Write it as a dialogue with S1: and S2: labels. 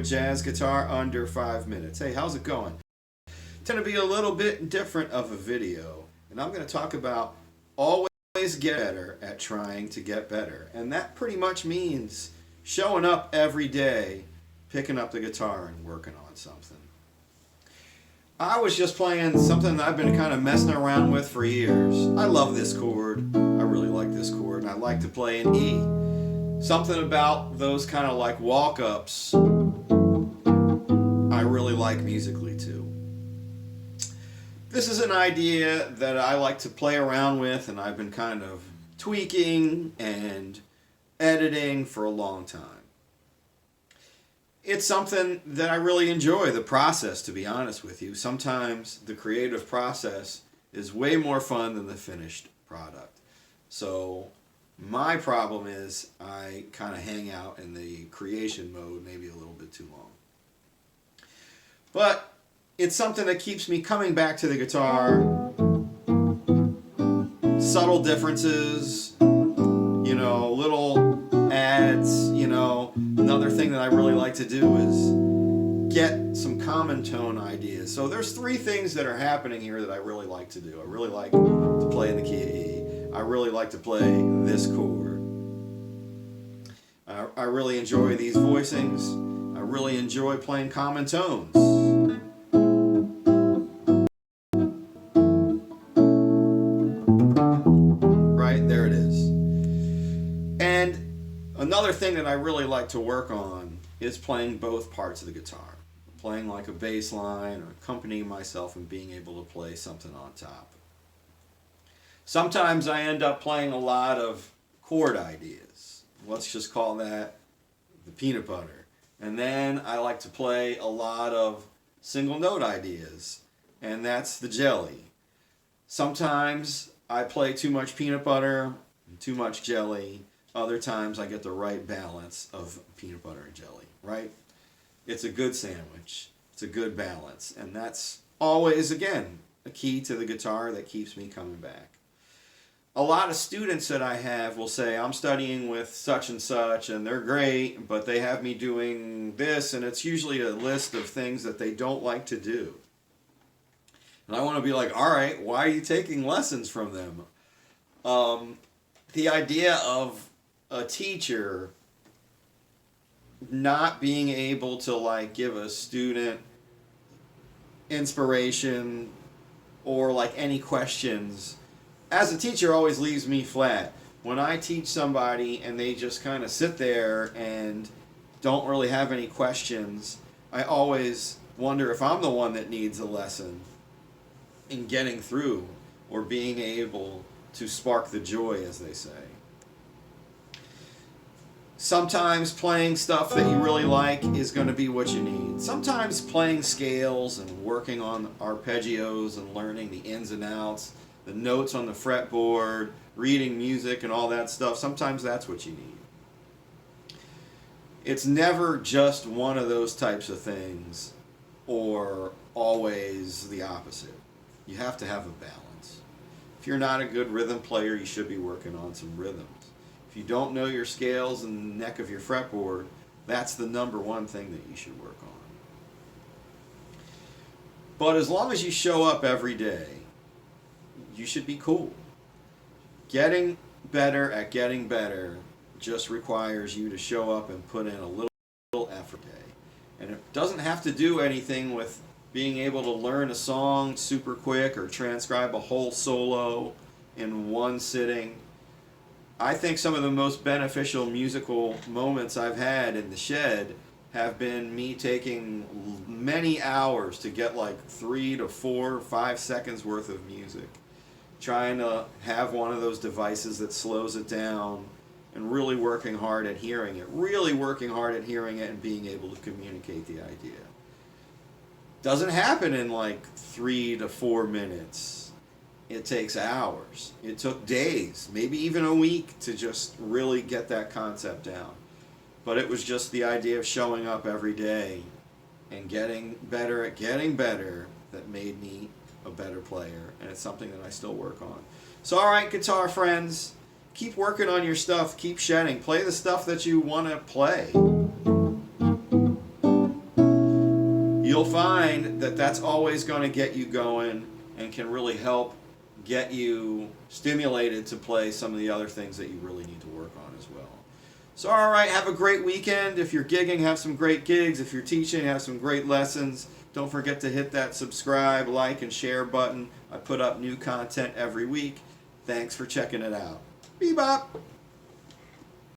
S1: jazz guitar under 5 minutes. Hey, how's it going? Tend to be a little bit different of a video, and I'm going to talk about always get better at trying to get better. And that pretty much means showing up every day, picking up the guitar and working on something. I was just playing something that I've been kind of messing around with for years. I love this chord. I really like this chord, and I like to play an E. Something about those kind of like walk-ups I really like musically too. This is an idea that I like to play around with, and I've been kind of tweaking and editing for a long time. It's something that I really enjoy, the process, to be honest with you. Sometimes the creative process is way more fun than the finished product. So my problem is I kind of hang out in the creation mode maybe a little bit too long. But it's something that keeps me coming back to the guitar. Subtle differences, little adds, Another thing that I really like to do is get some common tone ideas. So there's three things that are happening here that I really like to do. I really like to play in the key of E. I really like to play this chord. I really enjoy these voicings. I really enjoy playing common tones. Right, there it is. And another thing that I really like to work on is playing both parts of the guitar. Playing like a bass line or accompanying myself and being able to play something on top. Sometimes I end up playing a lot of chord ideas. Let's just call that the peanut butter. And then I like to play a lot of single note ideas, and that's the jelly. Sometimes I play too much peanut butter and too much jelly. Other times I get the right balance of peanut butter and jelly, right? It's a good sandwich. It's a good balance. And that's always, again, a key to the guitar that keeps me coming back. A lot of students that I have will say, I'm studying with such and such, and they're great, but they have me doing this, and it's usually a list of things that they don't like to do. And I want to be like, all right, why are you taking lessons from them? The idea of a teacher not being able to give a student inspiration or any questions as a teacher always leaves me flat. When I teach somebody and they just kind of sit there and don't really have any questions, I always wonder if I'm the one that needs a lesson in getting through or being able to spark the joy, as they say. Sometimes playing stuff that you really like is going to be what you need. Sometimes playing scales and working on arpeggios and learning the ins and outs, the notes on the fretboard, reading music and all that stuff, sometimes that's what you need. It's never just one of those types of things or always the opposite. You have to have a balance. If you're not a good rhythm player, you should be working on some rhythms. If you don't know your scales and the neck of your fretboard, that's the number one thing that you should work on. But as long as you show up every day, you should be cool. Getting better at getting better just requires you to show up and put in a little effort a day. And it doesn't have to do anything with being able to learn a song super quick or transcribe a whole solo in one sitting. I think some of the most beneficial musical moments I've had in the shed have been me taking many hours to get 3 to 4, 5 seconds worth of music. Trying to have one of those devices that slows it down and really working hard at hearing it. Really working hard at hearing it and being able to communicate the idea. Doesn't happen in 3 to 4 minutes. It takes hours. It took days, maybe even a week to just really get that concept down. But it was just the idea of showing up every day and getting better at getting better that made me a better player, and it's something that I still work on. So all right, guitar friends, keep working on your stuff, keep shedding, play the stuff that you want to play. you'll find that that's always going to get you going and can really help get you stimulated to play some of the other things that you really need to work on as well. So, all right, have a great weekend. If you're gigging, have some great gigs. If you're teaching, have some great lessons. Don't forget to hit that subscribe, like, and share button. I put up new content every week. Thanks for checking it out. Bebop!